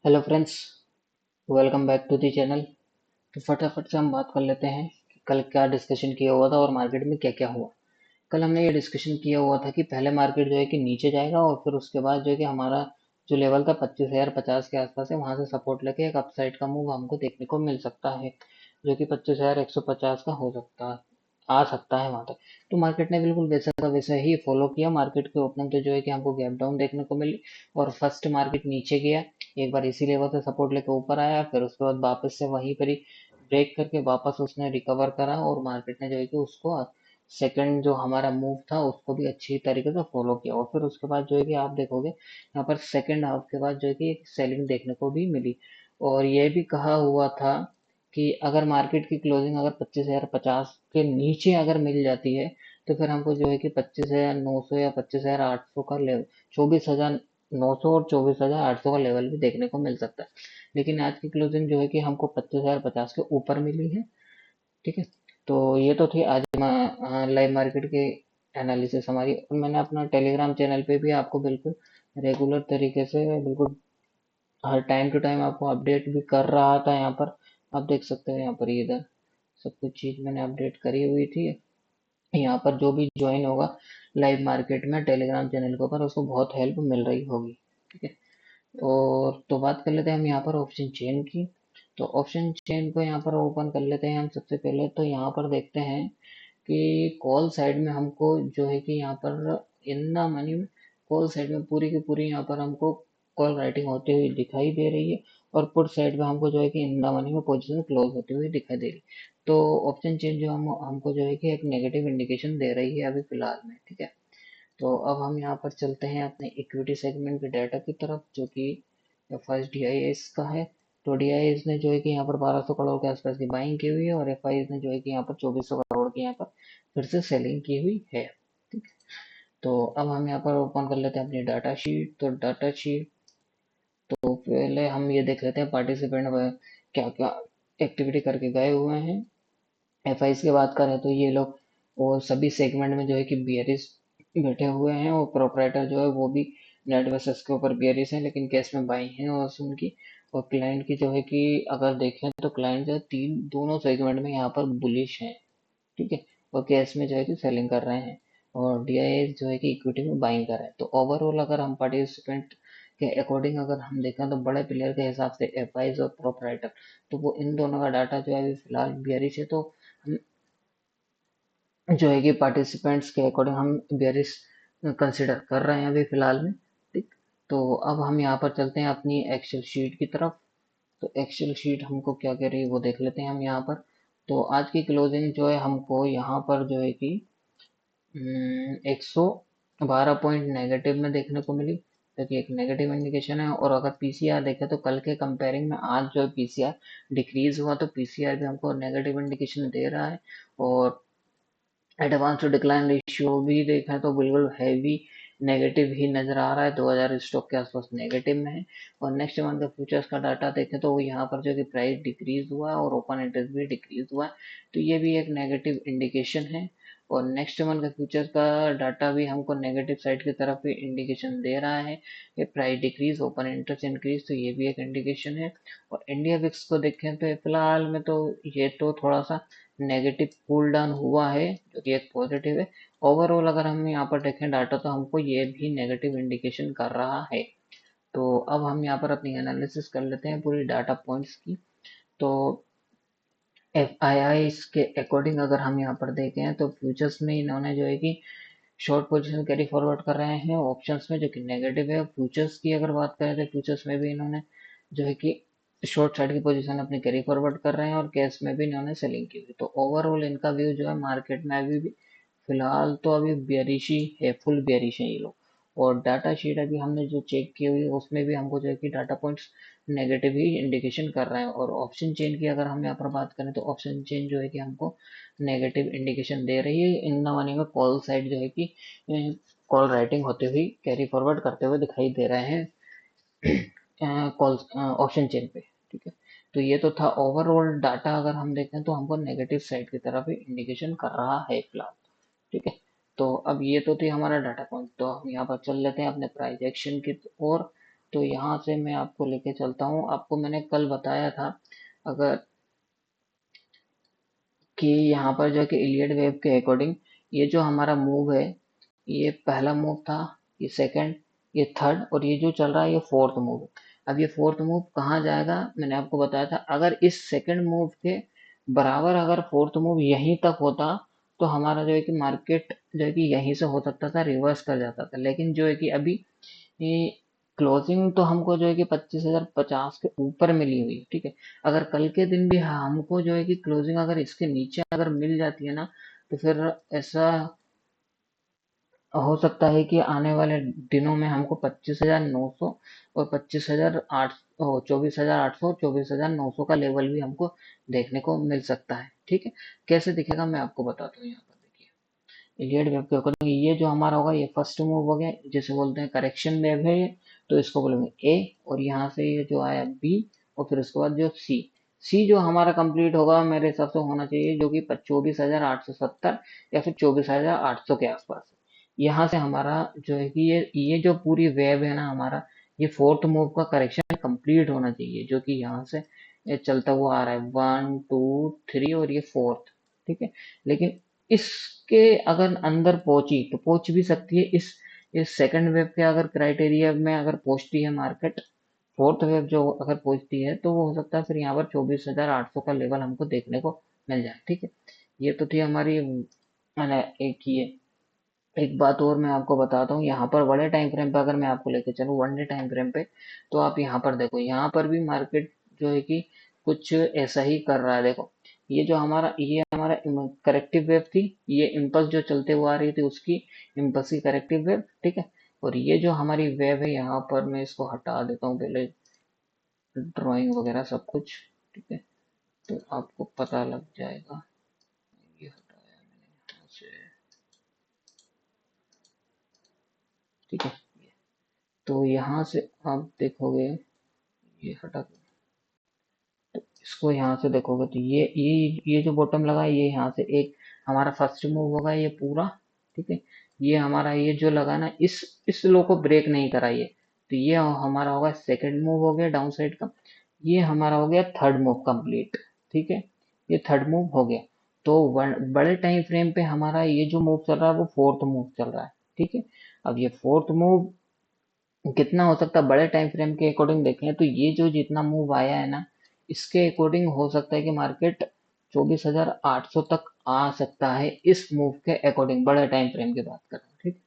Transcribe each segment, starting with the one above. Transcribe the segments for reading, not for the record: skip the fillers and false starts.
Hello friends, welcome back to the channel. तो फटाफट से हम बात कर लेते हैं कि कल क्या डिस्कशन किया हुआ था और मार्केट में क्या क्या हुआ। कल हमने ये डिस्कशन किया हुआ था कि पहले मार्केट जो है कि नीचे जाएगा और फिर उसके बाद जो है कि हमारा जो लेवल था 25,050 के आसपास है, वहां से सपोर्ट लेके एक अपसाइड का मूव हमको देखने को मिल सकता है, जो कि 25,150 का हो सकता है, आ सकता है वहां तक। तो मार्केट ने बिल्कुल वैसा का वैसा ही फॉलो किया। मार्केट के ओपनिंग पे जो है कि हमको गैप डाउन देखने को मिली और फर्स्ट मार्केट नीचे गया, एक बार इसी लेवल से सपोर्ट लेके ऊपर आया, फिर उसके बाद वापस से वहीं पर ही ब्रेक करके वापस उसने रिकवर करा और मार्केट ने जो है कि उसको सेकंड जो हमारा मूव था उसको भी अच्छी तरीके से फॉलो किया। और फिर उसके बाद जो है कि आप देखोगे यहाँ पर सेकंड हाफ के बाद जो है कि एक सेलिंग देखने को भी मिली। और ये भी कहा हुआ था कि अगर मार्केट की क्लोजिंग अगर 25,050 के नीचे अगर मिल जाती है तो फिर हमको जो है कि 25,900 या 25,800 का लेवल, 24,900 और 24,800 का लेवल भी देखने को मिल सकता है। लेकिन आज की क्लोजिंग जो है कि हमको 25,050 के ऊपर मिली है। ठीक है। तो ये तो थी आज लाइव मार्केट के एनालिसिस हमारी। और मैंने अपना टेलीग्राम चैनल पे भी आपको बिल्कुल रेगुलर तरीके से बिल्कुल हर टाइम टू टाइम आपको अपडेट भी कर रहा था। यहाँ पर आप देख सकते हो, यहाँ पर इधर सब कुछ चीज मैंने अपडेट करी हुई थी। यहाँ पर जो भी ज्वाइन होगा लाइव मार्केट में टेलीग्राम चैनल के ऊपर, उसको बहुत हेल्प मिल रही होगी। ठीक है। और तो बात कर लेते हैं हम यहाँ पर ऑप्शन चेन की। तो ऑप्शन चेन को यहाँ पर ओपन कर लेते हैं हम। सबसे पहले तो यहाँ पर देखते हैं कि कॉल साइड में हमको जो है कि यहाँ पर इन द मनी में कॉल साइड में पूरी की पूरी यहाँ पर हमको कॉल राइटिंग होती हुई दिखाई दे रही है। और पुट साइड में हमको जो है कि इन द मनी में पोजीशन क्लोज होती हुई दिखाई दे रही है। तो ऑप्शन चेन जो हमको जो है कि एक नेगेटिव इंडिकेशन दे रही है अभी फिलहाल में। ठीक है। तो अब हम यहाँ पर चलते हैं अपने इक्विटी सेगमेंट के डाटा की तरफ, जो कि फर्स्ट डीआईएस का है। तो डीआईएस ने जो है कि यहाँ पर 1200 करोड़ के आसपास की बाइंग की हुई है और एफआईएस ने जो है कि यहाँ पर 2400 करोड़ की यहाँ पर फिर से सेलिंग की हुई है। ठीक। तो अब हम यहाँ पर ओपन कर लेते हैं अपनी डाटा शीट। तो डाटा शीट, तो पहले हम ये देख लेते हैं पार्टिसिपेंट क्या क्या एक्टिविटी करके गए हुए हैं। एफआईएस की बात करें तो ये लोग वो सभी सेगमेंट में जो है कि बियरिश बैठे हुए हैं और प्रोपराइटर जो है वो भी नेट बेसिस के ऊपर बियरिश है, लेकिन कैश में बाइंग है और उनकी। और क्लाइंट की जो है कि अगर देखें तो क्लाइंट जो है तीन दोनों सेगमेंट में यहाँ पर बुलिश है। ठीक है। और कैश में जो है कि सेलिंग कर रहे हैं और डीआईएस जो है कि इक्विटी में बाइंग कर रहे हैं। तो ओवरऑल अगर हम पार्टिसिपेंट के अकॉर्डिंग अगर हम देखें तो बड़े प्लेयर के हिसाब से एफआईज और प्रोपराइटर, तो वो इन दोनों का डाटा जो है अभी फिलहाल बियरिश है। तो हम जो है कि पार्टिसिपेंट्स के अकॉर्डिंग हम बेरिश कंसिडर कर रहे हैं अभी फिलहाल में। ठीक। तो अब हम यहाँ पर चलते हैं अपनी एक्सेल शीट की तरफ। तो एक्सेल शीट हमको क्या कह रही है वो देख लेते हैं हम यहाँ पर। तो आज की क्लोजिंग जो है हमको यहाँ पर जो है कि 112 पॉइंट नेगेटिव में देखने को मिली, जो कि एक नेगेटिव इंडिकेशन है। और अगर पीसीआर देखें तो कल के कंपेयरिंग में आज जो है पीसीआर डिक्रीज हुआ, तो पीसीआर भी हमको नेगेटिव इंडिकेशन दे रहा है। और एडवांस टू डिक्लाइन रेशियो भी देखा तो बिल्कुल हैवी नेगेटिव ही नजर आ रहा है, 2000 स्टॉक के आसपास नेगेटिव में है। और नेक्स्ट मंथ का फ्यूचर्स का डाटा देखें तो यहाँ पर जो कि प्राइस डिक्रीज हुआ है और ओपन इंटरेस्ट भी डिक्रीज हुआ है, तो ये भी एक नेगेटिव इंडिकेशन है। और नेक्स्ट मंथ का फ्यूचर्स का डाटा भी हमको नेगेटिव साइड की तरफ भी इंडिकेशन दे रहा है, ये price decrease open interest increase, तो ये भी एक इंडिकेशन है। और इंडिया विक्स को देखें तो फिलहाल में तो ये तो थोड़ा सा नेगेटिव कूल डाउन हुआ है, जो कि एक पॉजिटिव है। ओवरऑल अगर हम यहाँ पर देखें डाटा तो हमको ये भी नेगेटिव इंडिकेशन कर रहा है। तो अब हम यहाँ पर अपनी एनालिसिस कर लेते हैं पूरी डाटा पॉइंट्स की। तो एफ आई आई के अकॉर्डिंग अगर हम यहाँ पर देखें तो फ्यूचर्स में इन्होंने जो है कि शॉर्ट पोजीशन कैरी फॉरवर्ड कर रहे हैं ऑप्शंस में, जो कि नेगेटिव है। फ्यूचर्स की अगर बात करें तो फ्यूचर्स में भी इन्होंने जो है कि शॉर्ट साइड की पोजीशन अपनी कैरी फॉरवर्ड कर रहे हैं और कैश में भी इन्होंने सेलिंग की हुई। तो ओवरऑल इनका व्यू जो है मार्केट में अभी भी फिलहाल तो अभी बेरिश ही है, फुल बेरिश है ये लोग। और डाटा शीट अभी हमने जो चेक की हुई है उसमें भी हमको जो है कि डाटा पॉइंट्स नेगेटिव ही इंडिकेशन कर रहे हैं। और ऑप्शन चेन की अगर हम यहाँ पर बात करें तो ऑप्शन चेन जो है कि हमको नेगेटिव इंडिकेशन दे रही है। इन द मनी में कॉल साइड जो है कि कॉल राइटिंग होते हुए कैरी फॉरवर्ड करते हुए दिखाई दे रहे हैं कॉल ऑप्शन चेन पे। ठीक है। तो ये तो था ओवरऑल डाटा, अगर हम देखें तो हमको नेगेटिव साइड की तरफ ही इंडिकेशन कर रहा है फिलहाल। ठीक है। तो अब ये तो थी हमारा डाटा पॉइंट। तो हम यहाँ पर चल लेते हैं अपने प्राइस एक्शन की ओर। तो यहाँ से मैं आपको लेके चलता हूँ। आपको मैंने कल बताया था अगर कि यहाँ पर जो है कि इलियड वेव के अकॉर्डिंग ये जो हमारा मूव है, ये पहला मूव था, ये सेकंड, ये थर्ड, और ये जो चल रहा है ये फोर्थ मूव है। अब ये फोर्थ मूव कहाँ जाएगा, मैंने आपको बताया था अगर इस सेकंड मूव के बराबर अगर फोर्थ मूव यहीं तक होता तो हमारा जो है कि मार्केट जो है कि यहीं से हो सकता था, रिवर्स कर जाता था। लेकिन जो है कि अभी ये क्लोजिंग तो हमको जो है कि 25,050 के ऊपर मिली हुई है, ठीक है। अगर कल के दिन भी हमको जो है कि क्लोजिंग अगर इसके नीचे अगर मिल जाती है ना, तो फिर ऐसा हो सकता है कि आने वाले दिनों में हमको 25,900 और 25,800, 24,800, 24,900 का लेवल भी हमको देखने को मिल सकता है, ठीक है। कैसे दिखेगा मैं आपको बताता हूँ। यहाँ पर देखिए, इलियड वेव के अकॉर्डिंग ये जो हमारा होगा ये फर्स्ट मूव हो गया, जिसे बोलते हैं करेक्शन वेव है ये, तो इसको बोलेंगे ए। और यहाँ से ये जो आया बी, और फिर उसके बाद जो सी, सी जो हमारा कंप्लीट होगा मेरे हिसाब से होना चाहिए जो कि 24,870 या फिर 24,800 के आसपास। यहाँ से हमारा जो है कि ये जो पूरी वेव है ना हमारा, ये फोर्थ मूव का करेक्शन कंप्लीट होना चाहिए, जो कि यहाँ से ये चलता हुआ आ रहा है 1 2 3 और ये फोर्थ, ठीक है। लेकिन इसके अगर अंदर पहुंची तो पहुंच भी सकती है, इस सेकंड वेव के अगर क्राइटेरिया में अगर पहुंचती है मार्केट, फोर्थ वेव जो अगर पहुंचती है तो वो हो सकता है फिर यहाँ पर 24,800 का लेवल हमको देखने को मिल जाए, ठीक है। ये तो थी हमारी मैंने एक ये एक बात और मैं आपको बताता हूँ। यहाँ पर बड़े टाइम फ्रेम पे अगर मैं आपको लेके चलूँ, वन डे टाइम फ्रेम पे, तो आप यहाँ पर देखो, यहाँ पर भी मार्केट जो है कि कुछ ऐसा ही कर रहा है। देखो, ये हमारा करेक्टिव वेव थी, ये इम्पल्स जो चलते हुए आ रही थी उसकी इम्पल्स की करेक्टिव वेव, ठीक है। और ये जो हमारी वेव है, यहाँ पर मैं इसको हटा देता हूँ पहले, ड्राइंग वगैरह सब कुछ, ठीक है, तो आपको पता लग जाएगा। ये हटाया मैंने यहाँ से, ठीक है। तो यहाँ से आप देखोगे, ये हटा दो, तो इसको यहाँ से देखोगे तो ये जो बॉटम लगा है, ये यहाँ से एक हमारा फर्स्ट मूव होगा ये पूरा, ठीक है। ये हमारा ये जो लगा ना, इस लो को ब्रेक नहीं करा ये, तो ये हमारा होगा सेकंड मूव हो गया डाउन साइड का। ये हमारा हो गया थर्ड मूव कंप्लीट, ठीक है। ये थर्ड मूव हो गया। तो बड़े टाइम फ्रेम पे हमारा ये जो मूव चल रहा है वो फोर्थ मूव चल रहा है, ठीक है। अब ये फोर्थ मूव कितना हो सकता है बड़े टाइम फ्रेम के अकॉर्डिंग देखें तो ये जो जितना मूव आया है ना, इसके अकॉर्डिंग हो सकता है कि मार्केट 24,800 तक आ सकता है इस मूव के अकॉर्डिंग, बड़े टाइम फ्रेम की बात कर रहा हूँ, ठीक।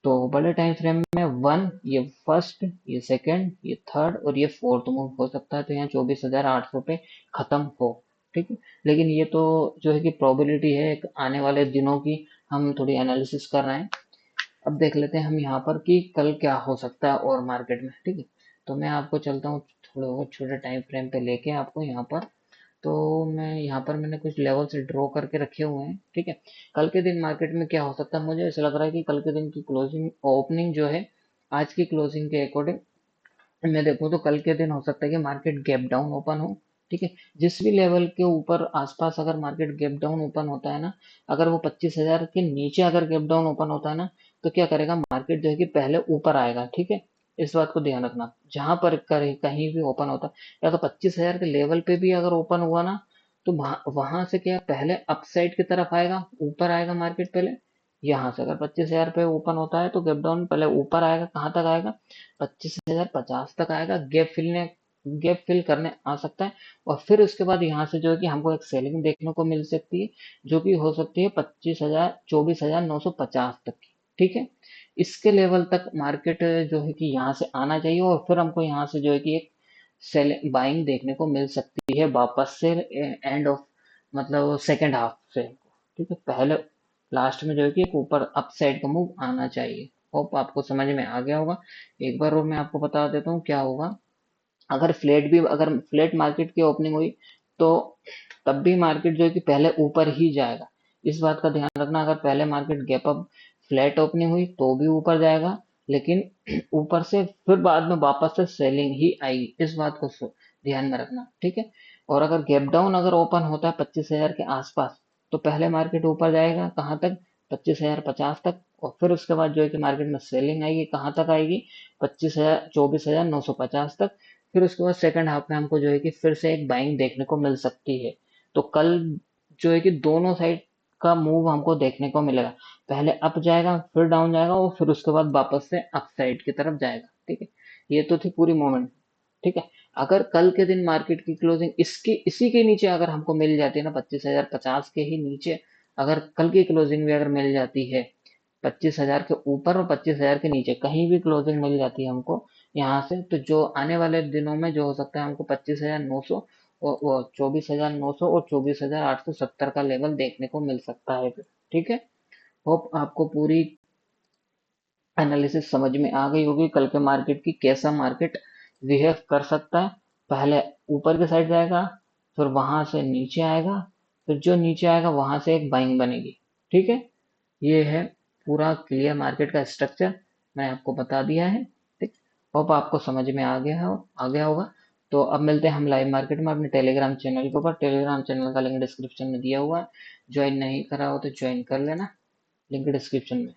तो बड़े टाइम फ्रेम में वन, ये फर्स्ट, ये सेकंड, ये थर्ड और ये फोर्थ मूव हो सकता है, तो यहाँ 24,800 पे खत्म हो, ठीक है। लेकिन ये तो जो है कि प्रोबेबिलिटी है, एक आने वाले दिनों की हम थोड़ी एनालिसिस कर रहे हैं। अब देख लेते हैं हम यहाँ पर कि कल क्या हो सकता है और मार्केट में, ठीक है। तो मैं आपको चलता हूँ थोड़े और छोटे टाइम फ्रेम पे लेके आपको यहाँ पर। तो मैं यहाँ पर मैंने कुछ लेवल से ड्रॉ करके रखे हुए हैं, ठीक है। कल के दिन मार्केट में क्या हो सकता है, मुझे ऐसा लग रहा है कि कल के दिन की क्लोजिंग ओपनिंग जो है, आज की क्लोजिंग के अकॉर्डिंग मैं देखूँ तो कल के दिन हो सकता है कि मार्केट गैप डाउन ओपन हो, ठीक है। जिस भी लेवल के ऊपर आसपास अगर मार्केट गैप डाउन ओपन होता है ना, अगर वो 25,000 के नीचे अगर गैप डाउन ओपन होता है ना, तो क्या करेगा मार्केट जो है कि पहले ऊपर आएगा, ठीक है। इस बात को ध्यान रखना, जहां पर कहीं भी ओपन होता है या तो 25,000 के लेवल पे भी अगर ओपन हुआ ना, तो वहां से क्या पहले अपसाइड की तरफ आएगा, ऊपर आएगा मार्केट पहले। यहाँ से अगर 25,000 पे ओपन होता है तो गैप डाउन पहले ऊपर आएगा, कहाँ तक आएगा, 25,050 तक आएगा, गैप फिल करने आ सकता है। और फिर उसके बाद यहाँ से जो है कि हमको एक सेलिंग देखने को मिल सकती है, जो कि हो सकती है 24,950 तक की, ठीक है। इसके लेवल तक मार्केट जो है कि यहाँ से आना चाहिए, और फिर हमको यहाँ से जो है कि एक सेल बाइंग देखने को मिल सकती है वापस से, एंड ऑफ मतलब सेकेंड हाफ से, ठीक है। पहले लास्ट में जो है कि एक ऊपर अप साइड का मूव आना चाहिए। होप आपको समझ में आ गया होगा। एक बार और मैं आपको बता देता हूँ क्या होगा। अगर फ्लैट मार्केट की ओपनिंग हुई तो तब भी मार्केट जो है कि पहले ऊपर ही जाएगा। इस बात का ध्यान रखना, अगर पहले market gap up flat opening हुई तो भी ऊपर जाएगा, लेकिन ऊपर से फिर बाद में वापस से सेलिंग ही आएगी, इस बात को ध्यान में रखना, ठीक है। और अगर गैप डाउन अगर ओपन होता है 25,000 के आसपास, तो पहले मार्केट ऊपर जाएगा कहाँ तक, 25,050 तक, और फिर उसके बाद जो है कि मार्केट में सेलिंग आएगी, कहाँ तक आएगी, 24,950 तक। फिर उसके बाद सेकंड हाफ में हमको जो है कि फिर से एक बाइंग देखने को मिल सकती है। तो कल जो है कि दोनों साइड का मूव हमको देखने को मिलेगा। पहले अप जाएगा, फिर डाउन जाएगा, और फिर उसके बाद वापस से अप साइड की तरफ जाएगा। ठीक है, ये तो थी पूरी मोमेंट। ठीक है, अगर कल के दिन मार्केट की क्लोजिंग इसकी इसी के नीचे अगर हमको मिल जाती है ना, 25,050 के ही नीचे अगर कल की क्लोजिंग भी अगर मिल जाती है, 25,000 के ऊपर और 25,000 के नीचे कहीं भी क्लोजिंग मिल जाती है हमको यहाँ से, तो जो आने वाले दिनों में जो हो सकता है हमको 25,900 और 24,900 और 24,870 का लेवल देखने को मिल सकता है फिर। ठीक है, होप आपको पूरी एनालिसिस समझ में आ गई होगी कल के मार्केट की, कैसा मार्केट बिहेव कर सकता है। पहले ऊपर की साइड जाएगा, फिर वहां से नीचे आएगा, फिर जो नीचे आएगा वहां से एक बाइंग बनेगी। ठीक है, ये है पूरा क्लियर मार्केट का स्ट्रक्चर, मैं आपको बता दिया है। ठीक, होप आपको समझ में आ गया होगा। तो अब मिलते हैं हम लाइव मार्केट में अपने टेलीग्राम चैनल के ऊपर। टेलीग्राम चैनल का लिंक डिस्क्रिप्शन में दिया हुआ है, ज्वाइन नहीं करा हो तो ज्वाइन कर लेना, लिंक डिस्क्रिप्शन में।